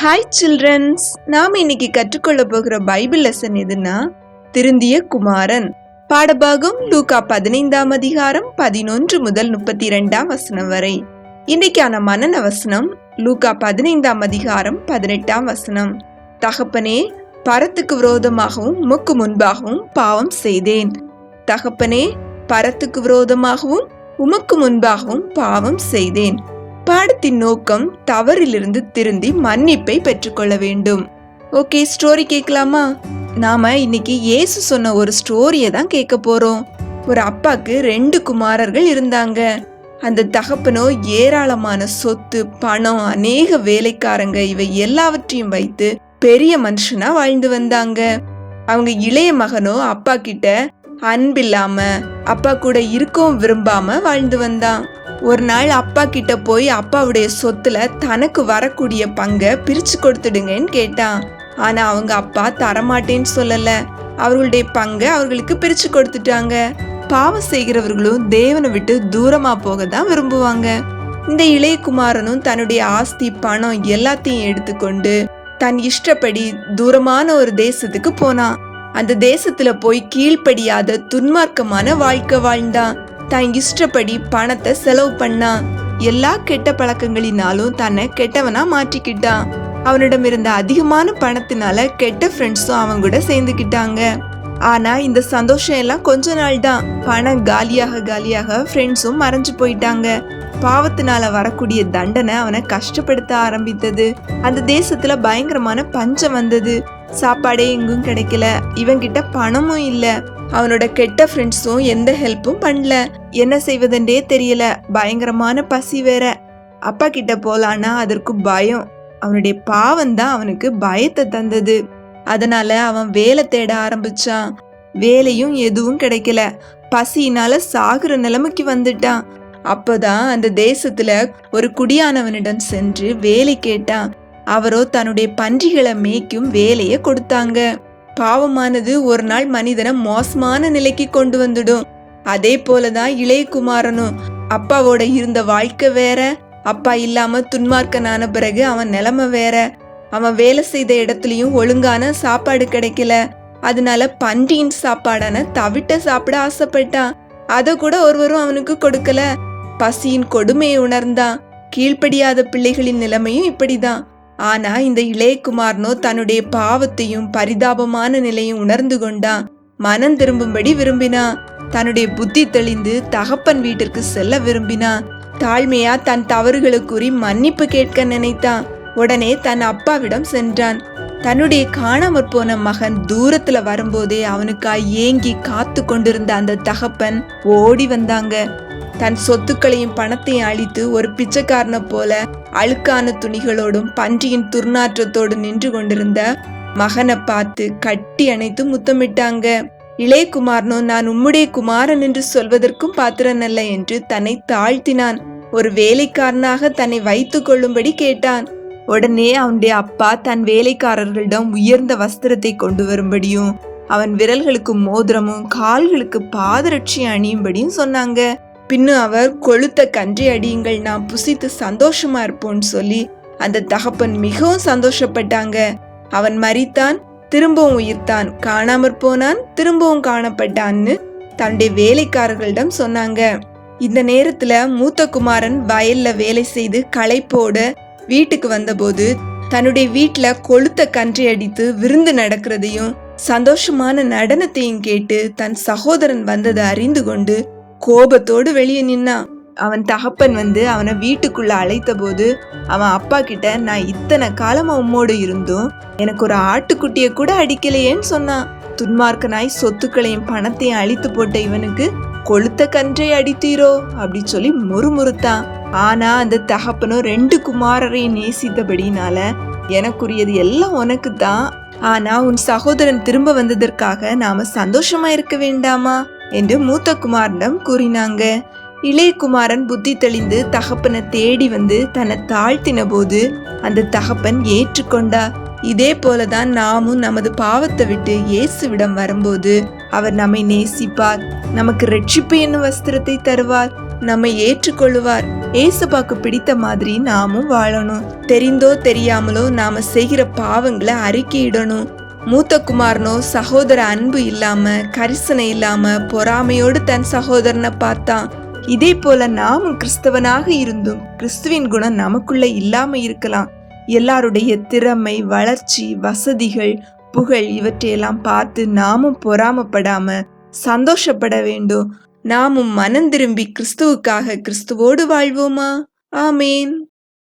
Hi children's, நாம் இன்னைக்கு கற்றுக்கொள்ள போகிற பைபிள் லெசன் எதுன்னா திருந்திய குமாரன். பாடபாகம் லூக்கா 15ஆம் அதிகாரம் 11 முதல் 32ஆம் வசனம் வரை. இன்னைக்கான மனன வசனம் லூக்கா 15ஆம் அதிகாரம் 18ஆம் வசனம். தகப்பனே, பரத்துக்கு விரோதமாகவும் உமக்கு முன்பாகவும் பாவம் செய்தேன். தகப்பனே, பரத்துக்கு விரோதமாகவும் உமக்கு முன்பாகவும் பாவம் செய்தேன். பாடத்தின் நோக்கம் தவறிலிருந்து திருந்தி மன்னிப்பை பெற்றுக்கொள்ள வேண்டும். ஓகே, ஸ்டோரி கேட்கலாமா? நாம இன்னைக்கு இயேசு சொன்ன ஒரு ஸ்டோரியை தான் கேட்க போறோம். ஒரு அப்பாக்கு 2 குமாரர்கள் இருந்தாங்க. அந்த தகப்பனோ ஏராளமான சொத்து, பணம், அநேக வேலைக்காரங்க இவை எல்லாவற்றையும் வைத்து பெரிய மனுஷனா வாழ்ந்து வந்தாங்க. அவங்க இளைய மகனோ அப்பா கிட்ட அன்பில்லாம, அப்பா கூட இருக்கவும் விரும்பாம வாழ்ந்து வந்தான். ஒரு நாள் அப்பா கிட்ட போய் அப்பாவுடைய சொத்துல தனக்கு வரக்கூடிய பங்கை பிரிச்சு கொடுத்துடுங்கன்னு கேட்டான். ஆனா அவங்க அப்பா தரமாட்டேன்னு சொல்லல. அவர்களுடைய பங்கை அவர்களுக்கு பிரிச்சு கொடுத்துட்டாங்க. பாவம் செய்கிறவர்களும் தேவனை விட்டு தூரமா போக தான் விரும்புவாங்க. இந்த இளைய குமாரனும் தன்னுடைய ஆஸ்தி, பணம் எல்லாத்தையும் எடுத்துக்கொண்டு தன் இஷ்டப்படி தூரமான ஒரு தேசத்துக்கு போனான். அந்த தேசத்துல போய் கீழ்ப்படியாத துன்மார்க்கமான வாழ்க்கை வாழ்ந்தான். தான் இஷ்டப்படி பணத்தை செலவு பண்ணான். எல்லா கெட்ட பழக்கங்களினாலும் தன்னை கெட்டவனா மாற்றிக்கிட்டான். அவனிடம் இருந்த அதிகமான பணத்தினால கெட்ட ஃப்ரெண்ட்ஸும் அவங்க கூட சேர்ந்துக்கிட்டாங்க. ஆனா இந்த சந்தோஷம் எல்லாம் கொஞ்ச நாள் தான். பணம் காலியாக ஃப்ரெண்ட்ஸும் மறைஞ்சு போயிட்டாங்க. பாவத்தினால வரக்கூடிய தண்டனை அவனை கஷ்டப்படுத்த ஆரம்பித்தது. அந்த தேசத்துல பயங்கரமான பஞ்சம் வந்தது. சாப்பாடே எங்கும் கிடைக்கல. இவன்கிட்ட பணமும் இல்ல. அவனோட கெட்ட ஃப்ரெண்ட்ஸும் எந்த ஹெல்ப்பும் பண்ணல. என்ன செய்வதென்றே தெரியல. பயங்கரமான பசி வேற. அப்பா கிட்ட போலான்னா அதற்கு பயம். அவனுடைய பாவம் தான் அவனுக்கு பயத்தை தந்தது. அதனால அவன் வேலை தேட ஆரம்பிச்சான். வேலையும் எதுவும் கிடைக்கல. பசியினால சாகுற நிலைமைக்கு வந்துட்டான். அப்பதான் அந்த தேசத்துல ஒரு குடியானவனிடம் சென்று வேலை கேட்டான். அவரோ தன்னுடைய பன்றிகளை மேய்க்கும் வேலையை கொடுத்தாங்க. பாவமானது ஒரு நாள் மனிதனை மோசமான நிலைக்கு கொண்டு வந்துடும். அதே போலதான் இளைய குமாரனும். அப்பாவோட இருந்த வாழ்க்கை வேற, அப்பா இல்லாம துன்மார்க்கனான பிறகு அவன் நிலைமை வேற. அவன் வேலை செய்த இடத்துலயும் ஒழுங்கான சாப்பாடு கிடைக்கல. அதனால பன்றியின் சாப்பாடான தவிட்ட சாப்பிட ஆசைப்பட்டான். அத கூட ஒருவரும் அவனுக்கு கொடுக்கல. பசியின் கொடுமையை உணர்ந்தான். கீழ்ப்படியாத பிள்ளைகளின் நிலைமையும் இப்படிதான். ஆனா இந்த இளையகுமாரனோ தன்னுடைய பாவத்தையும் பரிதாபமான நிலையும் உணர்ந்து கொண்டான். மனம் திரும்பும்படி விரும்பினான். தன்னுடைய புத்தி தெளிந்து தகப்பன் வீட்டிற்கு செல்ல விரும்பினான். தாழ்மையா தன் தவறுகளை கூறி மன்னிப்பு கேட்க நினைத்தான். உடனே தன் அப்பாவிடம் சென்றான். தன்னுடைய காணாமற் போன மகன் தூரத்துல வரும்போதே அவனுக்காய் ஏங்கி காத்து கொண்டிருந்த அந்த தகப்பன் ஓடி வந்தாங்க. தன் சொத்துக்களையும் பணத்தையும் அழித்து ஒரு பிச்சைக்காரனை போல அழுக்கான துணிகளோடும் பன்றியின் துர்நாற்றத்தோடு நின்று கொண்டிருந்த மகனை பார்த்து கட்டி அணைத்து முத்தமிட்டாங்க. இளையகுமாரனோ, நான் உம்முடைய குமாரன் என்று சொல்வதற்கும் பாத்திரனல்ல என்று தன்னை தாழ்த்தினான். ஒரு வேலைக்காரனாக தன்னை வைத்து கொள்ளும்படி கேட்டான். உடனே அவனுடைய அப்பா தன் வேலைக்காரர்களிடம் உயர்ந்த வஸ்திரத்தை கொண்டு வரும்படியும் அவன் விரல்களுக்கு மோதிரமும் கால்களுக்கு பாதரட்சியும் அணியும்படியும் சொன்னாங்க. பின்னும் அவர் கொளுத்த கன்றி அடியுங்கள், நாம் புசித்து சந்தோஷமா இருப்போம்னு சொல்லி அந்த தகப்பன் மிகவும் சந்தோஷப்பட்டாங்க. அவன் மரித்தான், திரும்பவும் உயிர்த்தான், காணாமற் போனான், திரும்பவும் காணப்பட்டான்னு தன்னுடைய வேலைக்காரர்களிடம் சொன்னாங்க. இந்த நேரத்துல மூத்த குமாரன் வயல்ல வேலை செய்து களைப்போட வீட்டுக்கு வந்தபோது தன்னுடைய வீட்டுல கொளுத்த கன்றி அடித்து விருந்து நடக்கிறதையும் சந்தோஷமான நடனத்தையும் கேட்டு தன் சகோதரன் வந்ததை அறிந்து கொண்டு கோபத்தோடு வெளியே நின்னான். அவன் தகப்பன் அவனை வீட்டுக்குள்ள அழைத்த போது அவன் அப்பா கிட்ட, நான் இத்தனை காலமா உம்மோடு இருந்தும் எனக்கு ஒரு ஆட்டுக்குட்டிய கூட அடிக்கலையேன்னு சொன்னான். துன்மார்க்கனாய் சொத்துக்களையும் பணத்தையும் அழித்து போட்ட இவனுக்கு கொளுத்த கன்றை அடித்தீரோ அப்படி சொல்லி முறுமுறுத்தான். ஆனா அந்த தகப்பனும் 2 குமாரரையும் நேசித்தபடினால, எனக்குரியது எல்லாம் உனக்கு தான், ஆனா உன் சகோதரன் திரும்ப வந்ததற்காக நாம சந்தோஷமா இருக்க வேண்டாமா என்று மூத்த குமாரனிடம் கூறினாங்க. இளைய குமாரன் புத்தி தெளிந்து தகப்பனை தேடி வந்து தன்னை தாழ்த்தின போது அந்த தகப்பன் ஏற்றுக்கொண்டா. இதே போலதான் நாமும் நமது பாவத்தை விட்டு இயேசுவிடம் வரும்போது அவர் நம்மை நேசிப்பார், நமக்கு ரட்சிப்பு என்னும் வஸ்திரத்தை தருவார், நம்மை ஏற்றுக்கொள்ளுவார். ஏசப்பாக்கு பிடித்த மாதிரி நாமும் வாழணும். தெரிந்தோ தெரியாமலோ நாம செய்கிற பாவங்களை அறிக்கையிடணும். மூத்த குமாரனோ சகோதர அன்பு இல்லாம, கரிசனை இல்லாம, பொறாமையோடு தன் சகோதரனை பார்த்தான். இதே போல நாமும் கிறிஸ்தவனாக இருந்தும் கிறிஸ்துவின் குணம் நமக்குள்ள இல்லாம இருக்கலாம். எல்லாருடைய திறமை, வளர்ச்சி, வசதிகள், புகழ் இவற்றையெல்லாம் பார்த்து நாமும் பொறாமப்படாம சந்தோஷப்பட வேண்டும். நாமும் மனம் திரும்பி கிறிஸ்துவுக்காக கிறிஸ்துவோடு வாழ்வோமா? ஆமேன்.